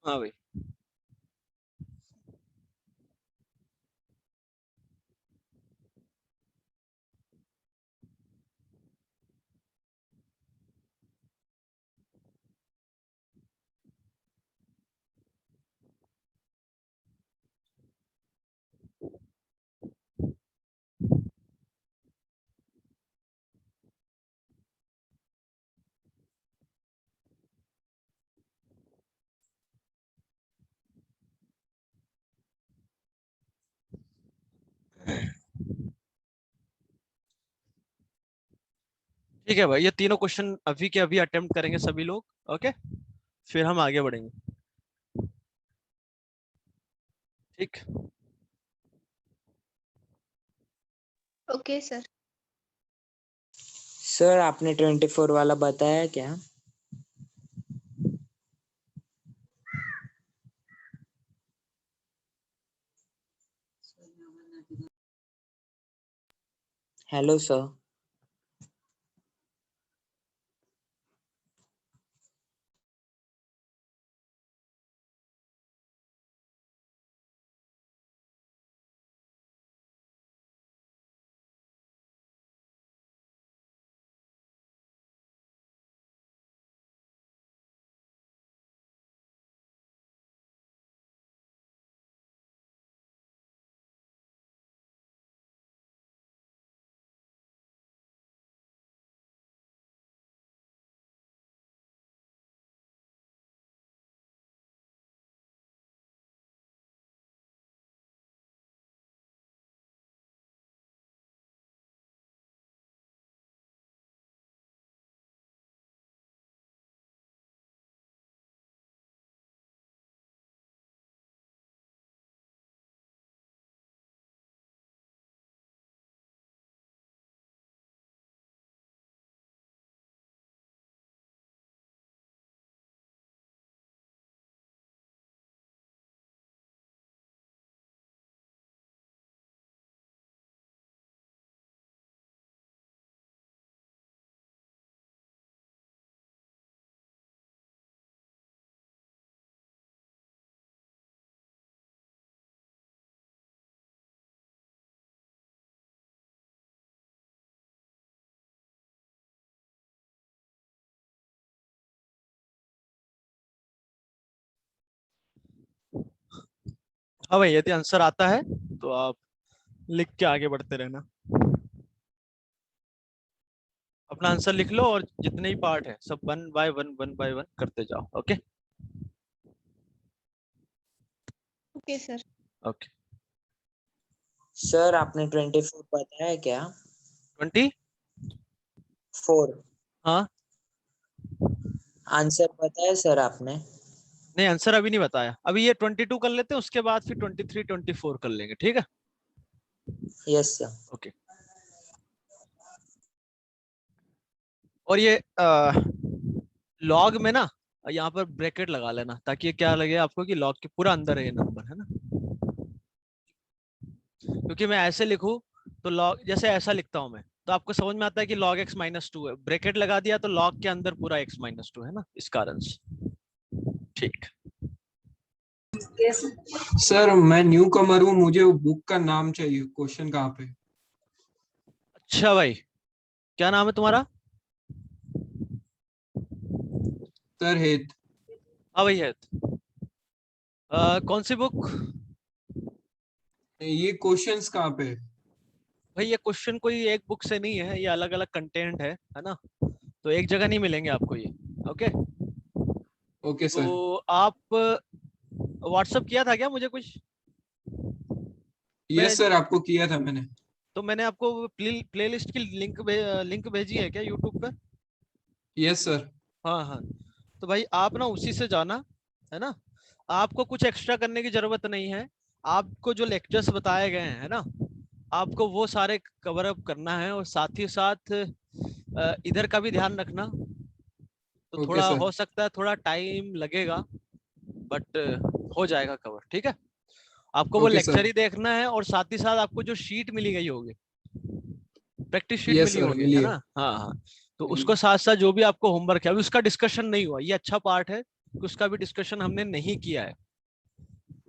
हाँ भाई। ठीक है भाई, ये तीनों क्वेश्चन अभी के अभी अटेम्प्ट करेंगे सभी लोग। ओके, फिर हम आगे बढ़ेंगे। ठीक। Okay sir. सर आपने 24 वाला बताया क्या? Hello sir. हाँ भाई, यदि आंसर आता है तो आप लिख के आगे बढ़ते रहना। अपना आंसर लिख लो और जितने ही पार्ट है सब वन बाय वन करते जाओ। Okay. Okay sir. Okay. Sir आपने 24 बताया क्या? 20। 4 हाँ। आंसर बताया सर आपने? नहीं, आंसर अभी नहीं बताया। अभी ये 22 कर लेते हैं, उसके बाद फिर 23 24 कर लेंगे। ठीक है। Yes sir. ओके। और ये लॉग में ना यहाँ पर ब्रैकेट लगा लेना, ताकि ये क्या लगे आपको कि लॉग के पूरा अंदर है ये नंबर, है ना। क्योंकि मैं ऐसे लिखूं तो लॉग, जैसे ऐसा लिखता हूं मैं, तो आपको समझ में आता है कि log x-2 है। ब्रैकेट लगा दिया तो log के अंदर पूरा x-2 है ना, इस कारण से। ठीक। सर मैं न्यू कमर हूँ, मुझे वो बुक का नाम चाहिए, क्वेश्चन कहाँ पे? अच्छा भाई, क्या नाम है तुम्हारा? सर हेत। हाँ भाई है। कौन सी बुक? ये क्वेश्चंस कहाँ पे? भाई ये क्वेश्चन कोई एक बुक से नहीं है, ये अलग अलग कंटेंट है ना। तो एक जगह नहीं मिलेंगे आपको ये। ओके। Okay sir. तो आप व्हाट्सअप किया था क्या मुझे कुछ? मैंने यस सर, आपको किया था मैंने। तो मैंने आपको प्लेलिस्ट की लिंक भेजी है क्या यूट्यूब पे? Yes sir. हाँ हाँ। तो भाई आप ना उसी से जाना, है ना। आपको कुछ एक्स्ट्रा करने की जरूरत नहीं है। आपको जो लेक्चर्स बताए गए हैं, है ना, आपको वो सारे कवर अप करना है। और साथ ही साथ इधर का भी ध्यान रखना। तो ओके थोड़ा सर। हो सकता है थोड़ा टाइम लगेगा, बट हो जाएगा कवर। ठीक है। आपको वो ओके लेक्चर सर। ही देखना है, और साथ ही साथ आपको जो शीट मिली गई होगी, प्रैक्टिस शीट यस मिली सर, होगी, है मिलिए। ना। हाँ हाँ। तो उसको साथ साथ जो भी आपको होमवर्क है, अभी उसका डिस्कशन नहीं हुआ, ये अच्छा पार्ट है। उसका भी डिस्कशन हमने नहीं किया है।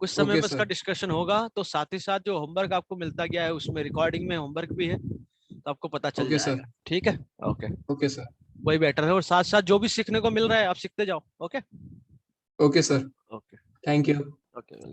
कुछ समय ओके में उसका सर। डिस्कशन होगा, तो साथ ही साथ जो होमवर्क आपको मिलता गया है उसमें रिकॉर्डिंग में होमवर्क भी है, तो आपको पता चल ओके सर। जाएगा। ठीक है, ओके, ओके सर। वही बेटर है। और साथ साथ जो भी सीखने को मिल रहा है आप सीखते जाओ। Okay, okay sir. Okay, thank you. Okay.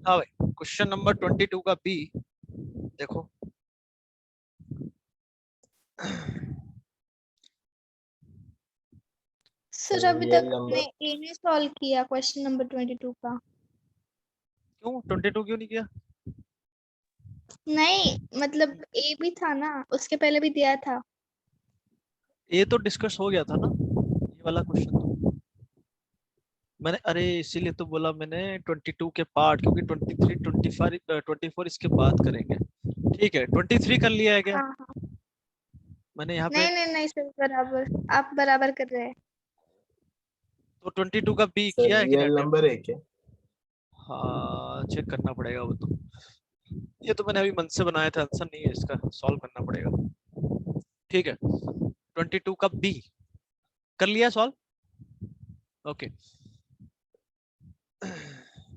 हाँ भाई, क्वेश्चन नंबर 22 का बी देखो। सर अभी रियल तक नंबर हमने ए में सॉल्व किया क्वेश्चन नंबर 22 का। क्यों 22 क्यों नहीं किया? नहीं मतलब ए भी था ना, उसके पहले भी दिया था। ये तो डिस्कस हो गया था ना, ये वाला क्वेश्चन तो मैंने, अरे इसीलिए तो बोला मैंने 22 के पार्ट, क्योंकि 23 25 24 इसके बाद करेंगे। ठीक है, 23 कर लिया है क्या हाँ हाँ, मैंने यहाँ पे? नहीं सर, बराबर आप बराबर कर रहे हैं। तो 22 का बी सर किया है कि नहीं रियल अटेम्प्ट? नंबर है क्या? हाँ चेक करना पड़ेगा वो तो, ये तो मैंने अभी मन से बनाया था, आंसर नहीं है इसका, सॉल्व करना पड़ेगा। ठीक है, 22 का बी कर लिया सॉल्व। ओके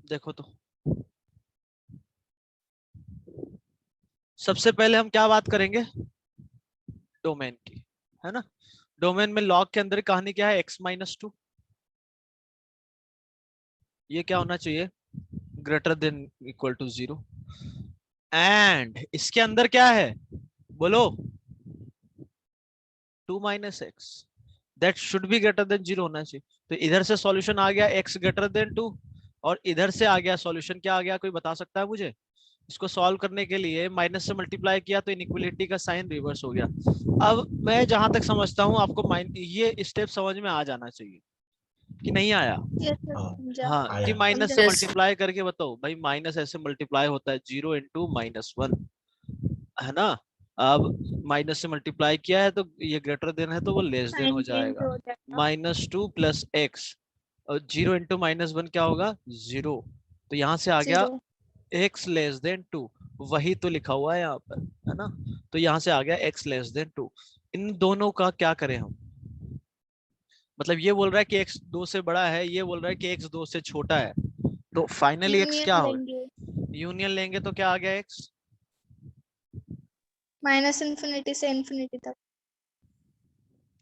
देखो तो, सबसे पहले हम क्या बात करेंगे, डोमेन की, है ना। डोमेन में लॉग के अंदर कहानी क्या है, x-2, ये क्या होना चाहिए, greater than equal to 0। And इसके अंदर क्या है बोलो, 2 - x, that should be greater than 0 होना चाहिए। तो इधर से सॉल्यूशन आ गया x ग्रेटर देन 2, और इधर से आ गया सॉल्यूशन क्या आ गया, कोई बता सकता है मुझे? इसको सॉल्व करने के लिए माइनस से मल्टीप्लाई किया तो इनइक्वालिटी का साइन रिवर्स हो गया। अब मैं जहां तक समझता हूं आपको ये स्टेप समझ में आ जाना चाहिए कि नहीं आया? यस सर, हाँ समझा। हाँ, कि आया। माइनस से Yes. मल्टीप्लाई करके बताओ भाई, माइनस ऐसे मल्टीप्लाई होता है 0 × -1, है ना। अब माइनस से मल्टीप्लाई किया है तो ये ग्रेटर देन है तो वो लेस देन हो साइन चेंज जाएगा। हो जाएगा। -2 + x, और 0 × -1 क्या होगा, 0। तो यहाँ से आ गया 0 x लेस देन 2, वही तो लिखा हुआ है यहाँ पर, है ना। तो यहाँ से आ गया x लेस देन 2। इन दोनों का क्या करें हम, मतलब ये बोल रहा है कि x 2 से बड़ा है, ये बोल रहा है कि x 2 से छोटा है, तो फाइनली x क्या यूनियन हो, लेंगे, यूनियन लेंगे तो क्या आ गया x, -∞ से ∞ तक।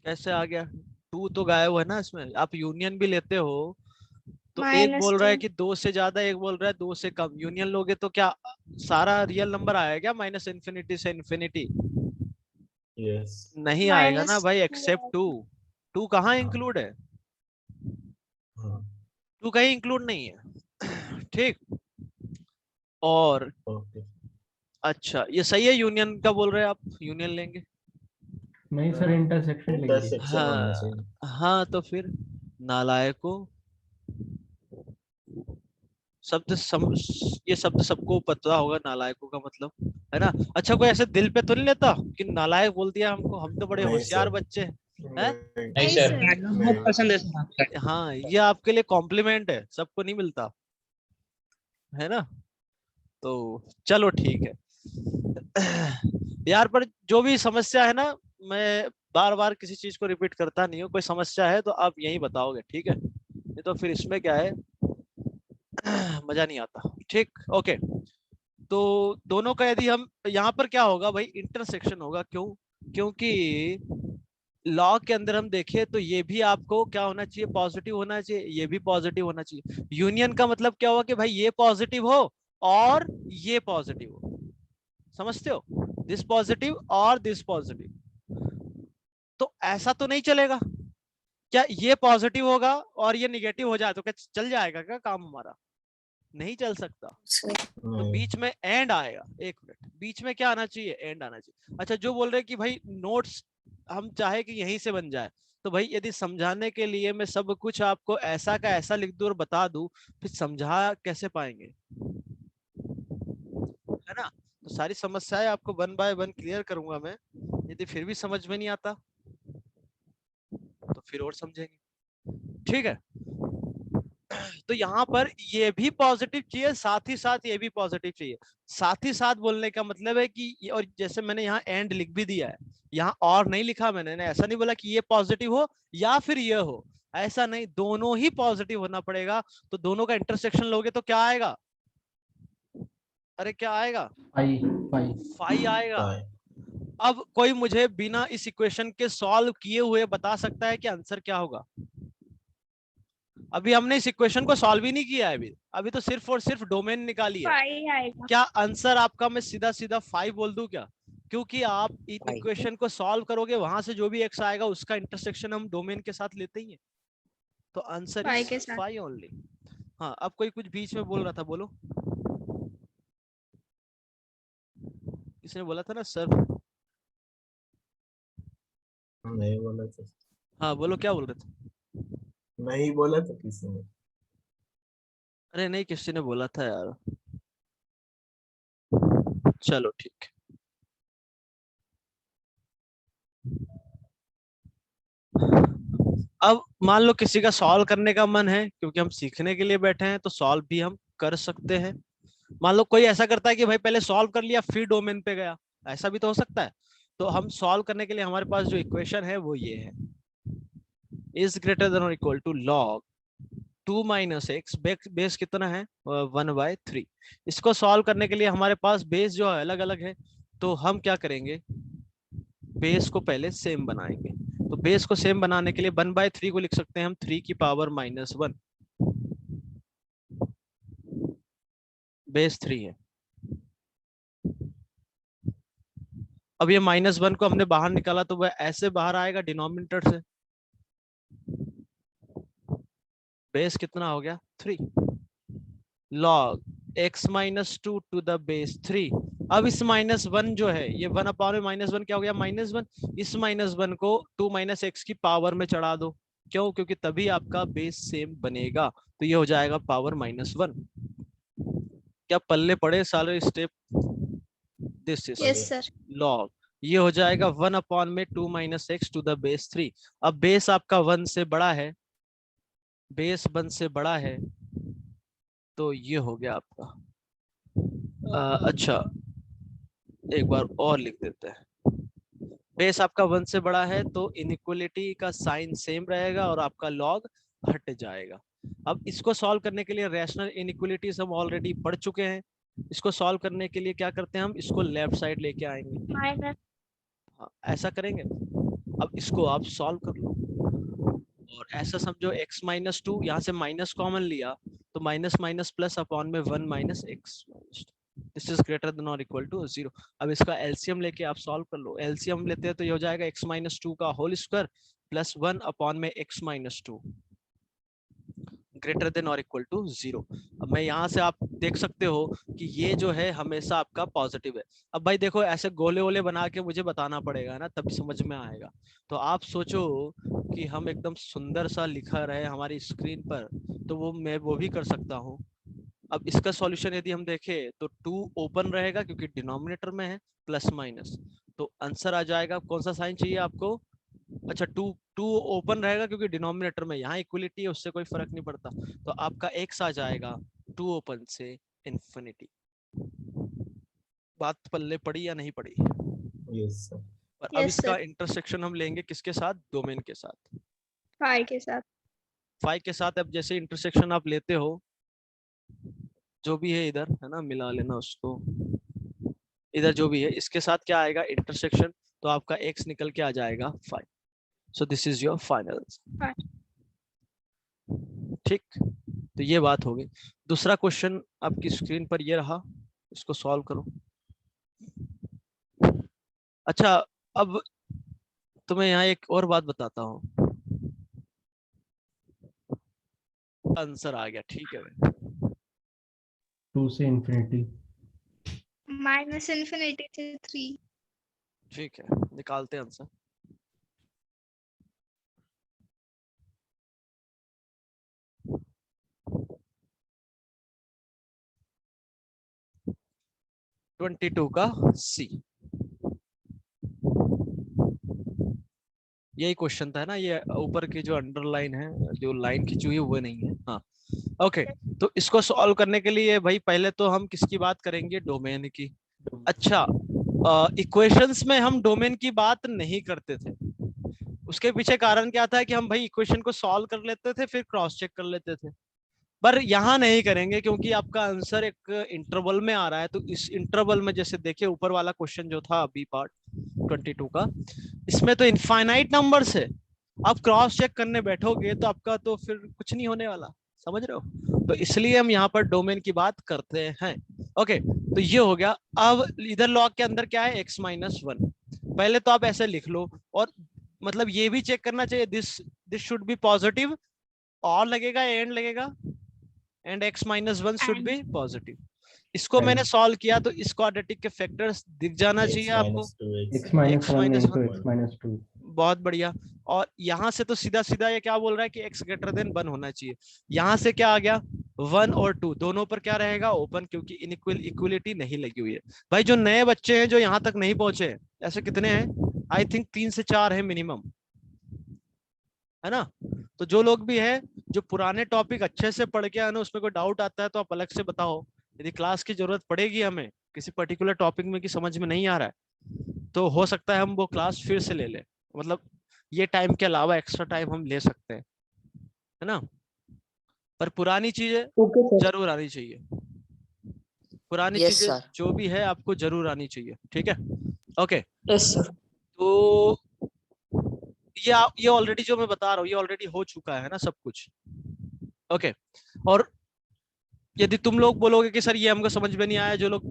कैसे आ गया, 2 तो गायब है ना इसमें, आप यूनियन भी लेते हो तो एक बोल रहा है -2 कि 2 से ज्यादा, एक बोल रहा है 2 से कम, यूनियन लोगे तो क्या सारा रियल नंबर आएगा क्या, -∞ से इन्फिनिटी? यस। नहीं आएगा ना भाई, -2 एक्सेप्ट 2। 2 कहाँ हाँ इंक्लूड है, हाँ 2 कहीं इंक्लूड नहीं है। ठीक, और ओके। अच्छा ये सही है, यूनियन का बोल रहे हैं आप, यूनियन लेंगे? नहीं सर, इंटरसेक्शन लेंगे। इंटरसेक्शन होना हाँ चाहिए। हाँ, तो फिर नालायकों, ये शब्द सबको पता होगा, नालायकों का मतलब, है ना। अच्छा कोई ऐसे दिल पे तो नहीं लेता कि नालायक बोल दिया हमको, हम तो बड़े नहीं होशियार सर। बच्चे हैं। नहीं नहीं नहीं सर, सर, बहुत नहीं। पसंद है सर आपका। हाँ ये आपके लिए कॉम्प्लीमेंट है, सबको नहीं मिलता, है ना। तो चलो ठीक है। यार पर जो भी समस्या है ना, मैं बार बार किसी चीज को रिपीट करता नहीं हूँ, कोई समस्या है तो आप यही बताओगे, ठीक है, नहीं तो फिर इसमें क्या है, मजा नहीं आता। ठीक, ओके। तो दोनों का यदि हम यहाँ पर क्या होगा भाई, इंटरसेक्शन होगा, क्यों, क्योंकि लॉ के अंदर हम देखें तो ये भी आपको क्या होना चाहिए, पॉजिटिव होना चाहिए, ये भी पॉजिटिव होना चाहिए। यूनियन का मतलब क्या हुआ कि भाई ये पॉजिटिव हो और ये पॉजिटिव हो, समझते हो, दिस पॉजिटिव और दिस पॉजिटिव। तो ऐसा तो नहीं चलेगा, क्या ये पॉजिटिव होगा और ये निगेटिव हो जाए तो क्या चल जाएगा क्या काम हमारा, नहीं चल सकता। तो नहीं। बीच में एंड आएगा, एक मिनट, बीच में क्या आना चाहिए, एंड आना चाहिए। अच्छा जो बोल रहे हैं कि भाई नोट्स हम चाहे कि यहीं से बन जाए, तो भाई यदि समझाने के लिए मैं सब कुछ आपको ऐसा का ऐसा लिख दूं और बता दूं, फिर समझा कैसे पाएंगे, है ना। तो सारी समस्याएं आपको 1 बाय 1 क्लियर करूंगा मैं, यदि फिर भी समझ में नहीं आता तो फिर और समझेंगे, ठीक है। तो यहाँ पर ये भी पॉजिटिव चाहिए, साथ ही साथ ये भी पॉजिटिव चाहिए। साथ ही साथ बोलने का मतलब है कि और जैसे मैंने यहाँ एंड लिख भी दिया है, यहाँ और नहीं लिखा मैंने, ऐसा नहीं बोला कि ये पॉजिटिव हो या फिर ये हो, ऐसा नहीं, दोनों ही पॉजिटिव होना पड़ेगा। तो दोनों का इंटरसेक्शन लोगे तो क्या आएगा, अरे क्या आएगा, पाई पाई फाई आएगा। बाय। अब कोई मुझे बिना इस इक्वेशन के सॉल्व किए हुए बता सकता है कि आंसर क्या होगा? अभी हमने इस इक्वेशन को सॉल्व ही नहीं किया है, अभी अभी तो सिर्फ और सिर्फ डोमेन निकाली है। 5 आएगा। क्या आंसर आपका मैं सीधा सीधा 5 बोल दूं क्या? क्योंकि आप Five. इक्वेशन को सॉल्व करोगे, वहां से जो भी x आएगा उसका इंटरसेक्शन हम डोमेन के साथ लेते ही हैं, तो आंसर 5 इज के साथ। 5 ओनली। हाँ, अब कोई कुछ बीच में बोल रहा था, बोलो। किसने बोला था ना सर? नहीं बोला था, हाँ बोलो, क्या बोल रहे थे? नहीं बोला था किसी ने। अरे नहीं, किसी ने बोला था यार। चलो ठीक है। अब मान लो किसी का सॉल्व करने का मन है, क्योंकि हम सीखने के लिए बैठे हैं, तो सॉल्व भी हम कर सकते हैं। मान लो कोई ऐसा करता है कि भाई पहले सॉल्व कर लिया फिर डोमेन पे गया, ऐसा भी तो हो सकता है। तो हम सॉल्व करने के लिए हमारे पास जो इक्वेशन है वो ये है, इज ग्रेटर देन और equal to log 2 minus X, base कितना है 1/3। इसको सॉल्व करने के लिए हमारे पास बेस जो है अलग अलग है, तो हम क्या करेंगे, बेस को पहले सेम बनाएंगे। तो बेस को सेम बनाने के लिए 1/3 को लिख सकते हैं हम 3 की पावर -1, बेस 3 है। अब ये -1 को हमने बाहर निकाला तो वह ऐसे बाहर आएगा डिनोमिनेटर से, बेस कितना हो गया 3 log x -2 to the base 3। अब इस -1 जो है ये 1 में -1 क्या हो गया -1, इस -1 को 2 - x की पावर में चढ़ा दो। क्यों? क्योंकि तभी आपका बेस सेम बनेगा, तो ये हो जाएगा पावर -1। क्या पल्ले पड़े सारे step? This is yes sir. log, ये हो जाएगा 1 में 2 - x टू द बेस 3। अब बेस आपका 1 से बड़ा है, बेस 1 से बड़ा है, तो ये हो गया आपका अच्छा एक बार और लिख देते हैं। बेस आपका 1 से बड़ा है तो इनइक्वलिटी का साइन सेम रहेगा और आपका लॉग हट जाएगा। अब इसको सॉल्व करने के लिए रैशनल इनइक्वलिटीज हम ऑलरेडी पढ़ चुके हैं। इसको सॉल्व करने के लिए क्या करते हैं, हम इसको लेफ्ट साइड लेके आएंगे। माइनस। हाँ, ऐसा करेंगे। अब इसको आप सॉल्व कर लो और ऐसा समझो x -2, यहाँ से माइनस कॉमन लिया तो माइनस माइनस प्लस अपॉन में 1 - x, this is greater than और इक्वल टू 0। अब इसका एलसीएम लेके आप सॉल्व कर लो। एलसीएम लेते हैं तो ये हो जाएगा x -2 का होल स्क्वायर प्लस 1 अपॉन में x -2 ग्रेटर देन और इक्वल टू 0। अब मैं यहाँ से आप देख सकते हो कि ये जो है हमेशा आपका पॉजिटिव है। अब भाई देखो, ऐसे गोले वोले बना के मुझे बताना पड़ेगा ना, तब समझ में आएगा। तो आप सोचो कि हम एकदम सुंदर सा लिखा रहे हमारी स्क्रीन पर, तो मैं वो भी कर सकता हूँ। अब इसका सॉल्यूशन यदि हम देखें तो 2 ओपन रहेगा क्योंकि डिनोमिनेटर में है, प्लस माइनस, तो आंसर आ जाएगा। कौन सा साइन चाहिए आपको? अच्छा, 2 ओपन रहेगा क्योंकि डिनोमिनेटर में यहाँ इक्वलिटी है, उससे कोई फर्क नहीं पड़ता, तो आपका x आ जाएगा 2 ओपन से इन्फिनिटी। बात पल्ले पड़ी या नहीं पड़ी? Yes sir. और अब Yes, इसका sir. इंटरसेक्शन हम लेंगे किसके साथ? डोमेन के साथ, 5 के साथ। 5 के साथ। अब जैसे इंटरसेक्शन आप लेते हो, जो भी है इधर है ना, मिला लेना उसको, इधर जो भी है इसके साथ क्या आएगा इंटरसेक्शन, तो आपका x निकल के आ जाएगा 5। So this is your final. ठीक, तो ये बात होगी। दूसरा क्वेश्चन आपकी स्क्रीन पर ये रहा, इसको सॉल्व करो। अच्छा, अब तुम्हें यहाँ एक और बात बताता हूँ। आंसर आ गया, ठीक है भाई। 2 से इंफिनिटी। -इन्फिनिटी से 3। ठीक है, निकालते हैं आंसर। (22) का सी, यही क्वेश्चन था ना, ये ऊपर की जो अंडरलाइन है, जो लाइन खींची हुई है वो नहीं है। हाँ ओके, तो इसको सॉल्व करने के लिए भाई पहले तो हम किसकी बात करेंगे? डोमेन की। अच्छा, इक्वेशंस में हम डोमेन की बात नहीं करते थे, उसके पीछे कारण क्या था कि हम भाई इक्वेशन को सॉल्व कर लेते थे फिर क्रॉस चेक कर लेते थे, पर यहाँ नहीं करेंगे क्योंकि आपका आंसर एक इंटरवल में आ रहा है। तो इस इंटरवल में जैसे देखिए ऊपर वाला क्वेश्चन जो था बी पार्ट 22 का, इसमें तो इनफाइनाइट नंबर्स है। आप क्रॉस चेक करने बैठोगे तो आपका तो फिर कुछ नहीं होने वाला, समझ रहे हो? तो इसलिए हम यहाँ पर डोमेन की बात करते हैं। ओके, तो ये हो गया। अब इधर लॉग के अंदर क्या है, x-1। पहले तो आप ऐसे लिख लो, और मतलब ये भी चेक करना चाहिए, दिस शुड बी पॉजिटिव, और लगेगा एंड लगेगा, and x-1 should be positive. इसको मैंने सॉल्व किया तो इस क्वाड्रेटिक के फैक्टर्स दिख जाना चाहिए आपको। x minus 1 x-1 into x minus 2. बहुत बढ़िया। और यहाँ से तो सीधा सीधा ये क्या बोल रहा है कि x ग्रेटर देन 1 होना चाहिए। यहाँ से क्या आ गया, 1 और 2 दोनों पर क्या रहेगा, ओपन, क्योंकि इक्वलिटी नहीं लगी हुई है। भाई जो नए बच्चे हैं जो यहाँ तक नहीं पहुंचे, ऐसे कितने हैं, आई थिंक 3 से 4 है मिनिमम, है ना। तो जो लोग भी है जो पुराने टॉपिक अच्छे से पढ़ के आए ना, उसमें कोई डाउट आता है तो आप अलग से बताओ। यदि क्लास की जरूरत पड़ेगी हमें किसी पर्टिकुलर टॉपिक में कि समझ में नहीं आ रहा है, तो हो सकता है हम वो क्लास फिर से ले लें, मतलब ये टाइम के अलावा एक्स्ट्रा टाइम हम ले सकते हैं, है ना। पर पुरानी चीजें जरूर आनी चाहिए, पुरानी Yes, चीजें sir. जो भी है आपको जरूर आनी चाहिए, ठीक है। Okay, Yes, sir. तो ये ऑलरेडी जो मैं बता रहा हूँ ये ऑलरेडी हो चुका है ना सब कुछ। ओके, और यदि तुम लोग बोलोगे कि सर ये हमको समझ में नहीं आया, जो लोग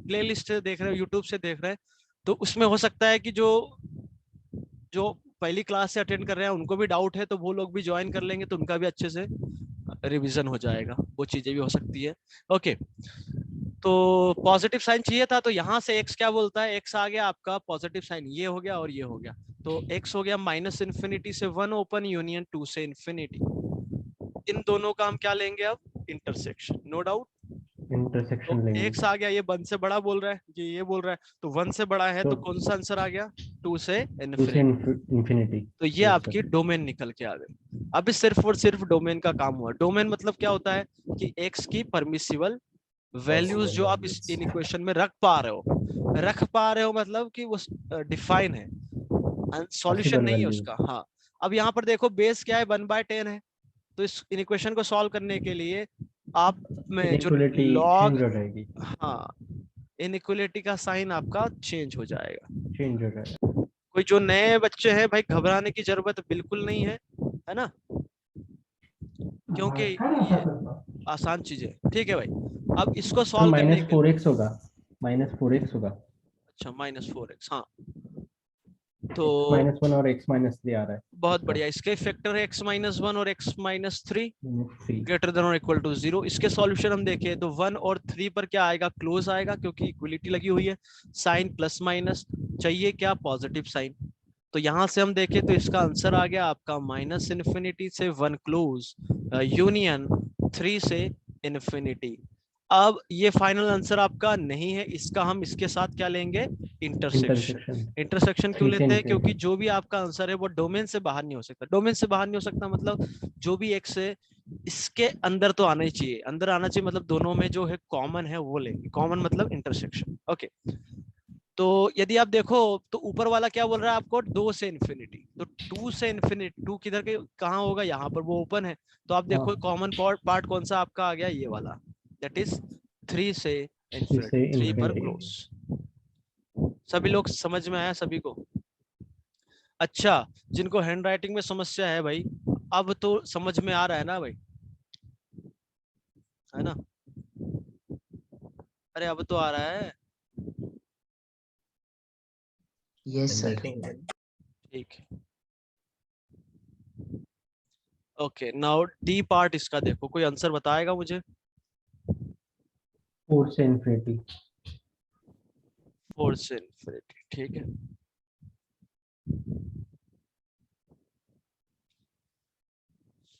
प्लेलिस्ट से देख रहे हैं, यूट्यूब से देख रहे हैं, तो उसमें हो सकता है कि जो पहली क्लास से अटेंड कर रहे हैं उनको भी डाउट है, तो वो लोग भी ज्वाइन कर लेंगे तो उनका भी अच्छे से रिवीजन हो जाएगा, वो चीजें भी हो सकती है। ओके, तो पॉजिटिव साइन चाहिए था, तो यहाँ से x क्या बोलता है, x आ गया आपका पॉजिटिव साइन, ये हो गया और ये हो गया, तो x हो गया -∞ से 1 ओपन यूनियन 2 से इन्फिनिटी। इन दोनों का हम क्या लेंगे अब, इंटरसेक्शन, नो डाउट। Intersection तो लेंगे. x आ गया, ये 1 से बड़ा बोल रहा है, ये बोल रहा है, तो 1 से बड़ा है, तो कौन सा आंसर आ गया, 2 से 2 से इन्फिनिटी। infinity. तो ये आपकी डोमेन निकल के आ गई। अभी सिर्फ और सिर्फ डोमेन का काम हुआ। डोमेन मतलब क्या होता है कि x की परमिसिबल वैल्यूज जो आप इस इन इक्वेशन में रख पा रहे हो मतलब कि वो डिफाइन है, सॉल्यूशन नहीं है उसका। हाँ, अब यहाँ पर देखो बेस क्या है, 1/10 है, तो इस इन इक्वेशन को सॉल्व करने के लिए आप में जो Inequality लॉग, change हो जाएगी. हाँ, इनइक्वालिटी का साइन आपका चेंज हो जाएगा। Change हो जाएगा. कोई जो नए बच्चे हैं भाई, घबराने की जरूरत बिल्कुल नहीं है ना, क्योंकि ये आसान चीजें, ठीक है भाई। अब इसको तो सॉल्व करने के -4x होगा. -4x होगा. अच्छा, -4x, हाँ, तो -1 और x-3 आ रहा है. बहुत बढ़िया। इसके फैक्टर है x-1 और x-3 3. ग्रेटर देन और इक्वल टू 0। इसके सॉल्यूशन हम देखें तो 1 और 3 पर क्या आएगा, क्लोज आएगा, क्योंकि इक्वलिटी लगी हुई है। साइन प्लस माइनस चाहिए क्या, पॉजिटिव साइन। तो यहाँ से हम देखें तो इसका आंसर आ गया आपका -∞ से 1 क्लोज यूनियन 3 से इन्फिनिटी। अब ये फाइनल आंसर आपका नहीं है, इसका हम इसके साथ क्या लेंगे, इंटरसेक्शन। इंटरसेक्शन क्यों लेते हैं, क्योंकि जो भी आपका आंसर है वो डोमेन से बाहर नहीं हो सकता। डोमेन से बाहर नहीं हो सकता मतलब जो भी x है इसके अंदर तो आना ही चाहिए, अंदर आना चाहिए, मतलब दोनों में जो है कॉमन है वो लेंगे। कॉमन मतलब इंटरसेक्शन। ओके, तो यदि आप देखो तो ऊपर वाला क्या बोल रहा है आपको, 2 से इन्फिनिटी, तो 2 से इन्फिनिटी, 2 किधर के कहाँ होगा, यहाँ पर, वो ओपन है। तो आप देखो कॉमन पार्ट कौन सा आपका आ गया, ये वाला, दैट इज 3 से इन्फिनिटी, 3 पर क्लोज। सभी लोग समझ में आया सभी को? अच्छा, जिनको हैंड राइटिंग में समस्या है भाई, अब तो समझ में आ रहा है ना भाई, है ना। अरे अब तो आ रहा है। Yes, sir. ठीक है, ओके। नाउ डी पार्ट इसका देखो, कोई आंसर बताएगा मुझे? 4 से infinity. 4 से इन्फिनिटी, ठीक है।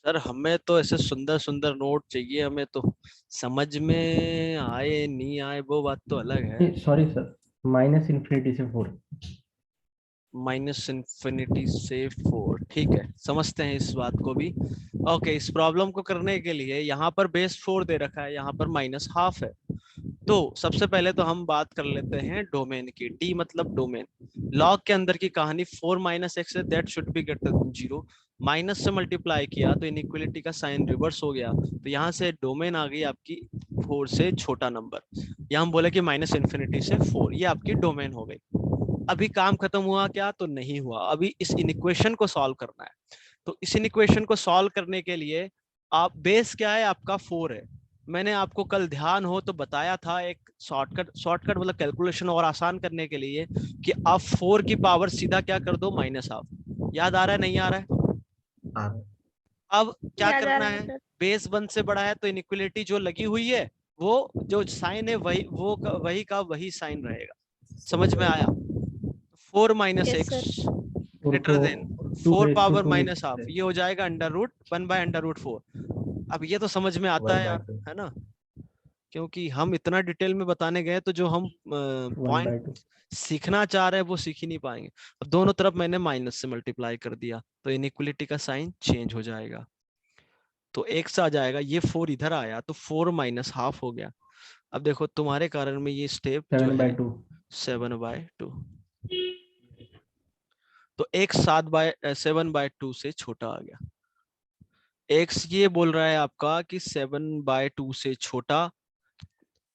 सर हमें तो ऐसे सुंदर सुंदर नोट चाहिए, हमें तो समझ में आए नहीं आए वो बात तो अलग है। सॉरी सर, -∞ से 4. -∞ से 4, ठीक है, समझते हैं इस बात को भी। ओके, इस प्रॉब्लम को करने के लिए यहाँ पर बेस 4 दे रखा है, यहाँ पर -½ है। तो सबसे पहले तो हम बात कर लेते हैं डोमेन की। डी मतलब डोमेन। लॉग के अंदर की कहानी 4 - x है, that should be greater than 0। Minus से मल्टीप्लाई किया तो इनइक्वालिटी का साइन रिवर्स हो गया, तो यहाँ से डोमेन आ गई आपकी 4 से छोटा नंबर। यहाँ हम बोले कि -∞ से 4, ये आपकी डोमेन हो गई। अभी काम खत्म हुआ क्या, तो नहीं हुआ, अभी इस इनइक्वेशन को सॉल्व करना है। तो इस इनइक्वेशन को सॉल्व करने के लिए आप बेस क्या है आपका 4 है। मैंने आपको कल ध्यान हो तो बताया था एक शॉर्टकट मतलब कैलकुलेशन और आसान करने के लिए कि आप 4 की पावर सीधा क्या कर दो -1/2। याद आ रहा है नहीं आ रहा है? हाँ अब क्या याद आ करना रहा है है, सर। बेस 1 से बड़ा है तो इनइक्वालिटी जो लगी हुई है वो जो साइन है वही का वही साइन रहेगा। समझ में आया? 4 - yes x sir. Four greater को देन 2 4 raised to पावर 2 लिख -1/2 सकते हैं। ये हो जाएगा अंडर रूट 1/√4। अब ये तो समझ में आता है यार, 1/2 है ना? क्योंकि हम इतना डिटेल में बताने गए तो जो हम 1/2 पॉइंट सीखना चाह रहे हैं वो सीख ही नहीं पाएंगे। अब दोनों तरफ मैंने माइनस से मल्टीप्लाई कर दिया तो इनइक्वालिटी का साइन चेंज हो जाएगा। तो x आ जाएगा, ये 4 इधर आया तो 4 -1/2 हो गया। अब देखो तुम्हारे कारण में ये स्टेप जो है 7/2 7/2, तो x 7/2 से छोटा आ गया। x ये बोल रहा है आपका कि 7/2 से छोटा